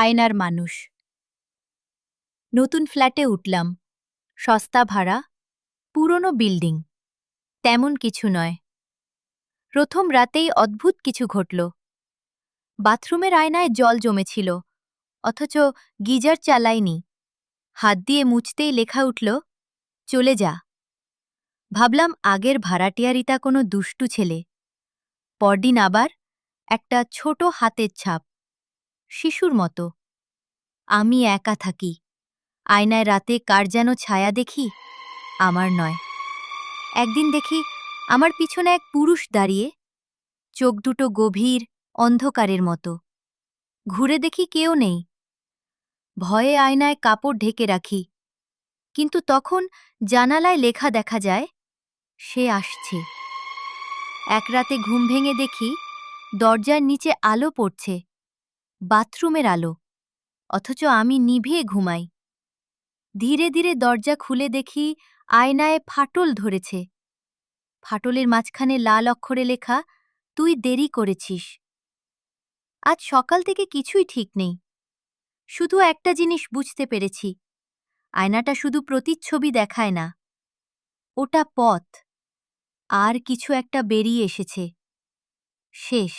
আয়নার মানুষ। নতুন ফ্ল্যাটে উঠলাম। সস্তা ভাড়া, পুরনো বিল্ডিং। তেমন কিছু নয়। প্রথম রাতেই অদ্ভুত কিছু ঘটল। বাথরুমের আয়নায় জল জমেছিল, অথচ গিজার চালাইনি। হাত দিয়ে মুছতেই লেখা উঠল, চলে যা। ভাবলাম আগের ভাড়াটিয়ারিতা কোনো দুষ্টু ছেলে। পরদিন আবার একটা ছোট হাতের ছাপ, শিশুর মতো। আমি একা থাকি। আয়নায় রাতে কার যেন ছায়া দেখি, আমার নয়। একদিন দেখি আমার পিছনে এক পুরুষ দাঁড়িয়ে, চোখ দুটো গভীর, অন্ধকারের মতো। ঘুরে দেখি কেউ নেই। ভয়ে আয়নায় কাপড় ঢেকে রাখি, কিন্তু তখন জানালায় লেখা দেখা যায়, সে আসছে। এক রাতে ঘুম ভেঙে দেখি দরজার নিচে আলো পড়ছে, বাথরুমের আলো, অথচ আমি নিভে ঘুমাই। ধীরে ধীরে দরজা খুলে দেখি আয়নায় ফাটল ধরেছে। ফাটলের মাঝখানে লাল অক্ষরে লেখা, তুই দেরি করেছিস। আজ সকাল থেকে কিছুই ঠিক নেই। শুধু একটা জিনিস বুঝতে পেরেছি, আয়নাটা শুধু প্রতিচ্ছবি দেখায় না, ওটা পথ। আর কিছু একটা বেরিয়ে এসেছে। শেষ।